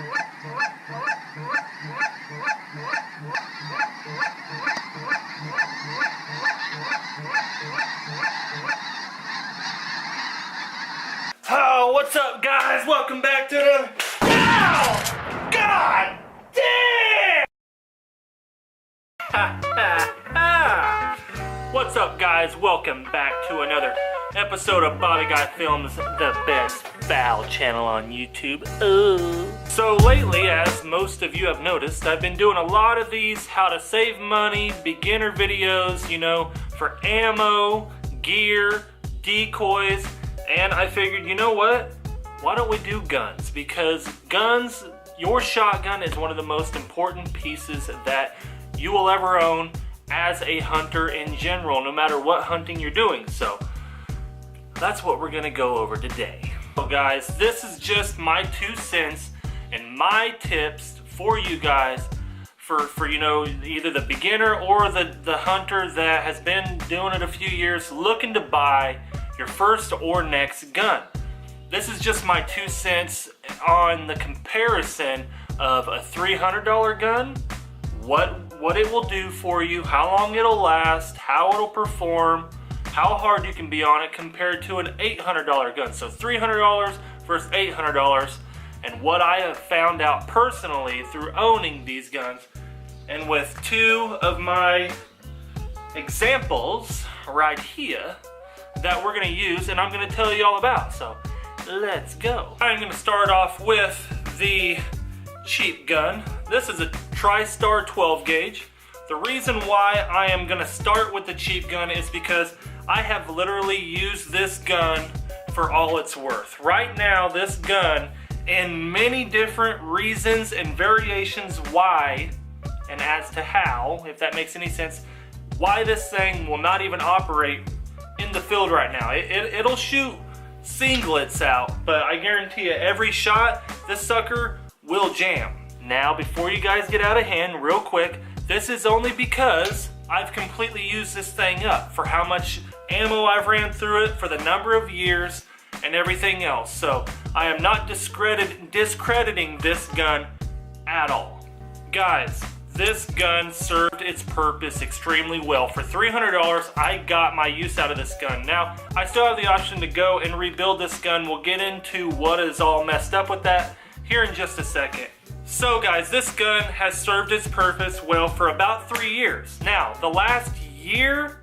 Oh, what's up, guys? Welcome back to the... Ow! God damn! What's up, guys? Welcome back to another episode of Bobby Guy Films, the best fowl channel on YouTube. So lately, as most of you have noticed, I've been doing a lot of these how to save money, beginner videos, you know, for ammo, gear, decoys, and I figured, you know what? Why don't we do guns? Because guns, your shotgun is one of the most important pieces that you will ever own as a hunter in general, no matter what hunting you're doing. So that's what we're gonna go over today. So guys, this is just my 2 cents and my tips for you guys for you know, either the beginner or the hunter that has been doing it a few years, looking to buy your first or next gun. This is just my 2 cents on the comparison of a $300 gun, what it will do for you, how long it'll last, how it'll perform, how hard you can be on it compared to an $800 gun. So $300 versus $800, and what I have found out personally through owning these guns, and with 2 of my examples right here that we're gonna use and I'm gonna tell you all about. So let's go. I'm gonna start off with the cheap gun. This is a TriStar 12 gauge. The reason why I am gonna start with the cheap gun is because I have literally used this gun for all it's worth. Right now, this gun, in many different reasons and variations why, and as to how, if that makes any sense, why this thing will not even operate in the field right now. It'll shoot singlets out, but I guarantee you every shot, this sucker will jam. Now, before you guys get out of hand, real quick, this is only because I've completely used this thing up for how much ammo I've ran through it, for the number of years, and everything else. So I am not discrediting this gun at all. Guys, this gun served its purpose extremely well. For $300, I got my use out of this gun. Now, I still have the option to go and rebuild this gun. We'll get into what is all messed up with that here in just a second. So guys, this gun has served its purpose well for about 3 years. Now, the last year,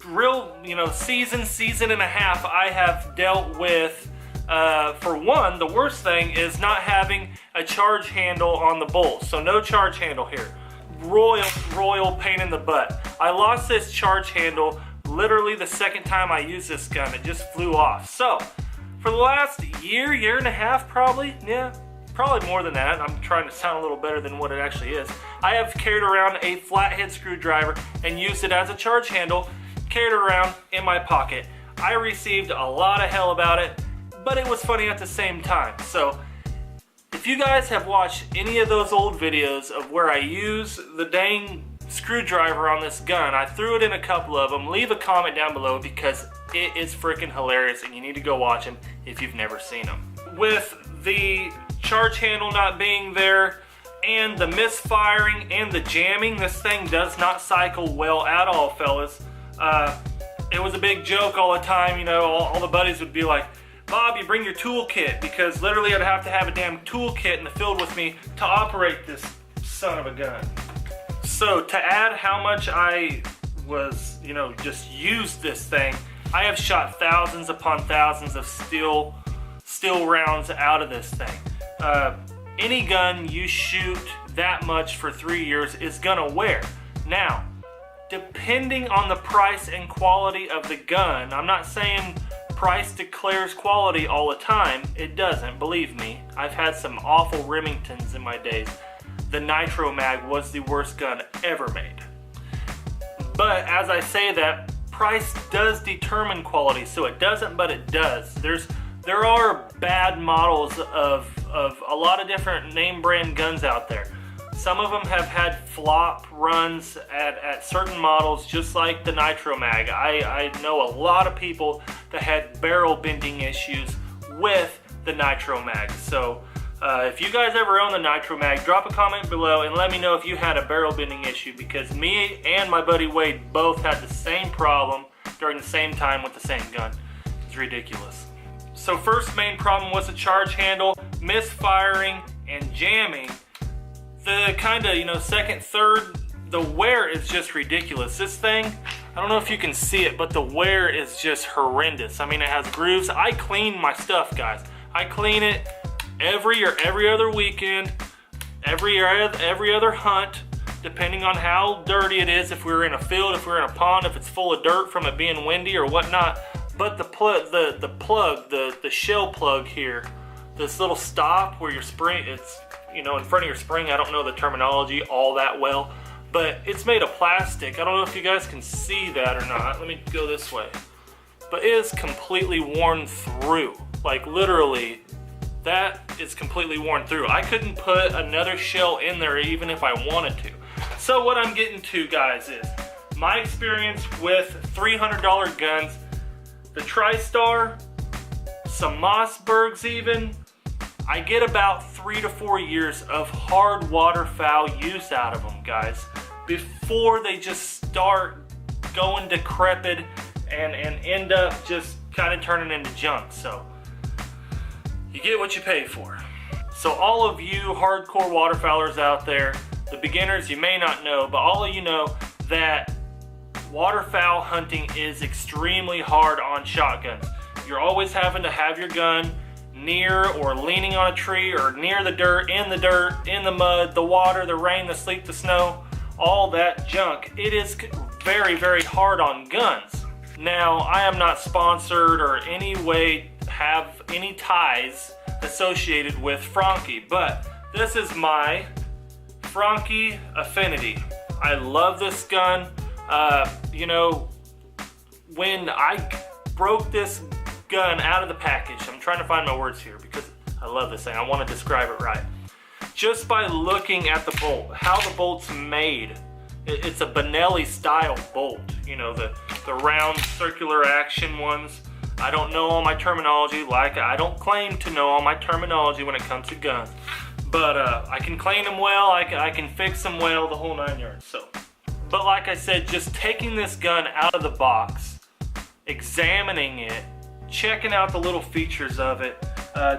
real, you know, season and a half, I have dealt with, for one, the worst thing is not having a charge handle on the bolt. So no charge handle here. Royal pain in the butt. I lost this charge handle literally the second time I used this gun. It just flew off. So for the last year and a half, probably more than that. I'm trying to sound a little better than what it actually is. I have carried around a flathead screwdriver and used it as a charge handle, carried it around in my pocket. I received a lot of hell about it, but it was funny at the same time. So if you guys have watched any of those old videos of where I use the dang screwdriver on this gun, I threw it in a couple of them. Leave a comment down below because it is freaking hilarious and you need to go watch them if you've never seen them. With the charge handle not being there and the misfiring and the jamming, this thing does not cycle well at all, fellas. It was a big joke all the time, you know, all the buddies would be like, Bob, you bring your toolkit, because literally I'd have to have a damn toolkit in the field with me to operate this son of a gun. So to add how much I was, you know, just used this thing, I have shot thousands upon thousands of steel rounds out of this thing. Any gun you shoot that much for 3 years is gonna wear. Now, depending on the price and quality of the gun, I'm not saying price declares quality all the time. It doesn't, believe me. I've had some awful Remingtons in my days. The Nitro Mag was the worst gun ever made. But as I say that, price does determine quality, so it doesn't, but it does. There are bad models of a lot of different name brand guns out there. Some of them have had flop runs at certain models, just like the Nitro Mag. I know a lot of people that had barrel bending issues with the Nitro Mag. So If you guys ever own the Nitro Mag, drop a comment below and let me know if you had a barrel bending issue, because me and my buddy Wade both had the same problem during the same time with the same gun. It's ridiculous. So first main problem was the charge handle, misfiring and jamming. The kind of, you know, second, third, the wear is just ridiculous. This thing, I don't know if you can see it, but the wear is just horrendous. I mean, it has grooves. I clean my stuff, guys. I clean it every or every other weekend, every other hunt, depending on how dirty it is. If we're in a field, if we're in a pond, if it's full of dirt from it being windy or whatnot. But the shell plug here, this little stop where your spring, it's, you know, in front of your spring. I don't know the terminology all that well, but it's made of plastic. I don't know if you guys can see that or not. Let me go this way. But it is completely worn through. Like literally, that is completely worn through. I couldn't put another shell in there even if I wanted to. So what I'm getting to, guys, is my experience with $300 guns, the TriStar, some Mossbergs even. I get about 3 to 4 years of hard waterfowl use out of them, guys, before they just start going decrepit and end up just kind of turning into junk. So you get what you pay for. So all of you hardcore waterfowlers out there, the beginners, you may not know, but all of you know that waterfowl hunting is extremely hard on shotguns. You're always having to have your gun near or leaning on a tree or near the dirt, in the mud, the water, the rain, the sleet, the snow, all that junk. It is very, very hard on guns. Now, I am not sponsored or any way have any ties associated with franchi, but this is my franchi affinity. I love this gun. You know, when I broke this gun out of the package, I'm trying to find my words here because I love this thing. I want to describe it right. Just by looking at the bolt, how the bolt's made, it's a benelli style bolt. You know, the round circular action ones. I don't know all my terminology, like I don't claim to know all my terminology when it comes to guns, but I can clean them well, I can fix them well, the whole 9 yards. So, but like I said, just taking this gun out of the box, examining it, checking out the little features of it,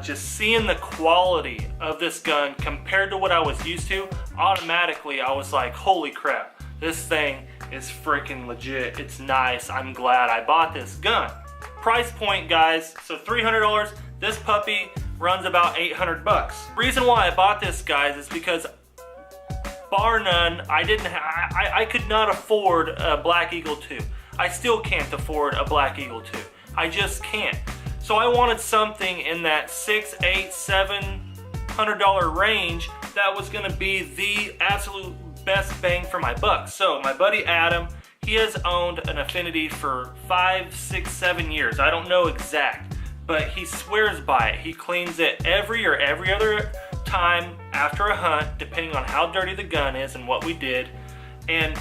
just seeing the quality of this gun compared to what I was used to, automatically I was like, holy crap, this thing is freaking legit. It's nice. I'm glad I bought this gun. Price point, guys, so $300. This puppy runs about 800 bucks. Reason why I bought this, guys, is because bar none, I could not afford a Black Eagle 2. I still can't afford a Black Eagle 2. I just can't. So I wanted something in that $600, $800, $700 range that was gonna be the absolute best bang for my buck. So my buddy Adam, he has owned an Affinity for 5, 6, 7 years. I don't know exact, but he swears by it. He cleans it every or every other time after a hunt, depending on how dirty the gun is and what we did. And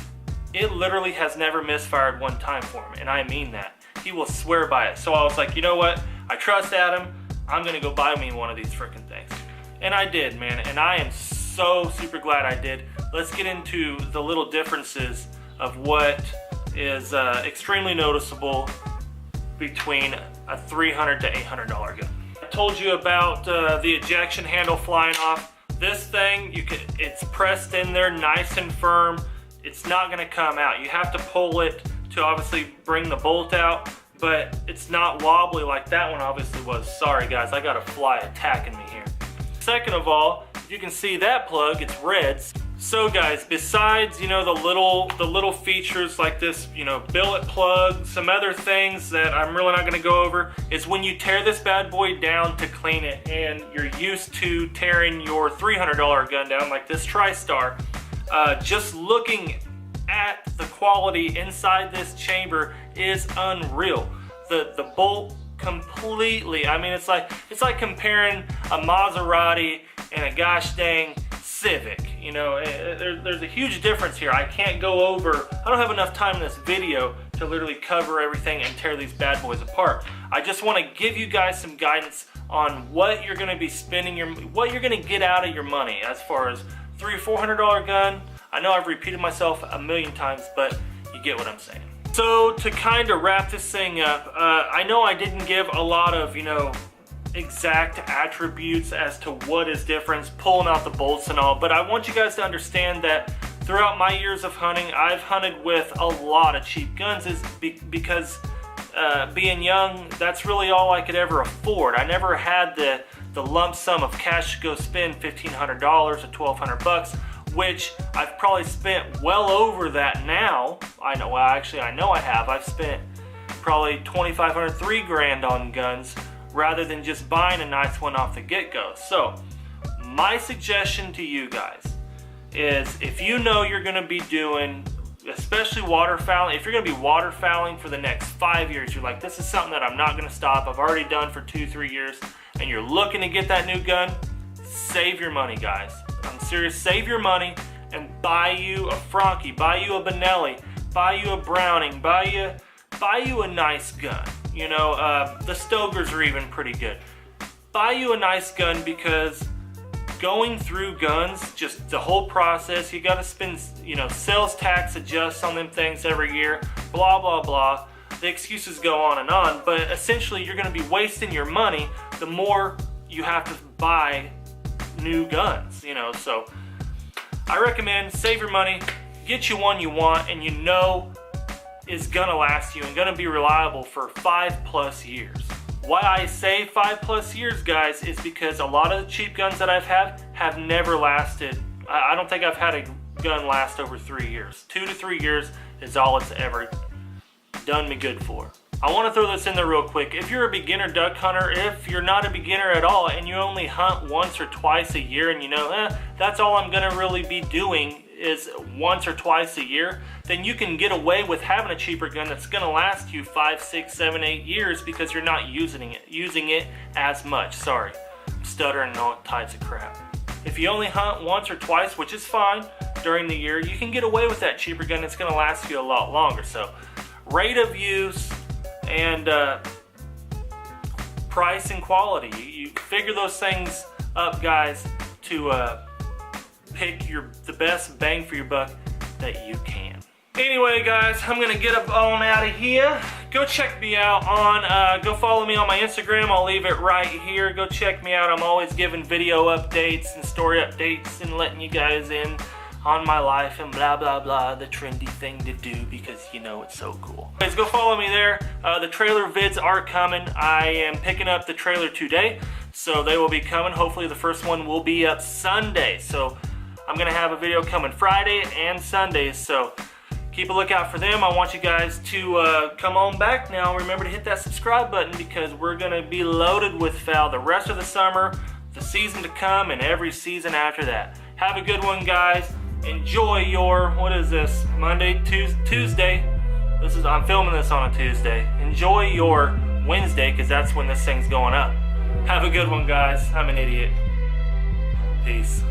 it literally has never misfired one time for him, and I mean that. He will swear by it. So I was like, you know what? I trust Adam. I'm gonna go buy me one of these freaking things. And I did, man, and I am so super glad I did. Let's get into the little differences of what is extremely noticeable between a $300 to $800 gun. I told you about the ejection handle flying off. This thing, it's pressed in there nice and firm. It's not gonna come out. You have to pull it to obviously bring the bolt out, but it's not wobbly like that one obviously was. Sorry guys, I got a fly attacking me here. Second of all, you can see that plug, it's red. So guys, besides, you know, the little features like this, you know, billet plug, some other things that I'm really not gonna go over, is when you tear this bad boy down to clean it, and you're used to tearing your $300 gun down like this TriStar, just looking at the quality inside this chamber is unreal. The bolt completely, I mean, it's like comparing a Maserati and a gosh dang Civic. You know, there's a huge difference here. I can't go over, I don't have enough time in this video to literally cover everything and tear these bad boys apart. I just want to give you guys some guidance on what you're going to be spending what you're going to get out of your money as far as $300 or $400 gun. I know I've repeated myself a million times, but you get what I'm saying. So to kind of wrap this thing up, I know I didn't give a lot of, exact attributes as to what is different, pulling out the bolts and all, but I want you guys to understand that throughout my years of hunting, I've hunted with a lot of cheap guns because being young, that's really all I could ever afford. I never had the lump sum of cash to go spend $1,500 or $1,200, which I've probably spent well over that now. I know, well, actually I know I have. I've spent probably $2,500, $3,000 on guns rather than just buying a nice one off the get-go. So my suggestion to you guys is, if you know you're going to be doing, especially waterfowling, if you're going to be waterfowling for the next 5 years, you're like, this is something that I'm not going to stop, I've already done for 2-3 years, and you're looking to get that new gun, save your money, guys. I'm serious, save your money and buy you a franchi, buy you a benelli, buy you a Browning, buy you a nice gun. The stoegers are even pretty good. Buy you a nice gun, because going through guns, just the whole process, you got to spend, sales tax adjusts on them things every year, blah, blah, blah. The excuses go on, but essentially you're going to be wasting your money the more you have to buy new guns, so I recommend save your money, get you one you want and is gonna last you and gonna be reliable for 5+ years. Why I say 5+ years, guys, is because a lot of the cheap guns that I've had have never lasted. I don't think I've had a gun last over 3 years. 2 to 3 years is all it's ever done me good for. I want to throw this in there real quick. If you're a beginner duck hunter, if you're not a beginner at all and you only hunt once or twice a year and that's all I'm gonna really be doing is once or twice a year, then you can get away with having a cheaper gun that's gonna last you 5, 6, 7, 8 years because you're not using it as much. Sorry, I'm stuttering and all types of crap. If you only hunt once or twice, which is fine, during the year, you can get away with that cheaper gun that's gonna last you a lot longer. So rate of use and price and quality, you figure those things up, guys, to pick the best bang for your buck that you can. Anyway, guys, I'm gonna get up on out of here. Go check me out on, go follow me on my Instagram. I'll leave it right here. Go check me out. I'm always giving video updates and story updates and letting you guys in on my life and blah, blah, blah, the trendy thing to do because it's so cool. Guys, go follow me there. The trailer vids are coming. I am picking up the trailer today, so they will be coming. Hopefully the first one will be up Sunday. So I'm gonna have a video coming Friday and Sunday, so keep a lookout for them. I want you guys to come on back now. Remember to hit that subscribe button because we're gonna be loaded with fowl the rest of the summer, the season to come, and every season after that. Have a good one, guys. Enjoy your, what is this, Monday, Tuesday? I'm filming this on a Tuesday. Enjoy your Wednesday, because that's when this thing's going up. Have a good one, guys. I'm an idiot. Peace.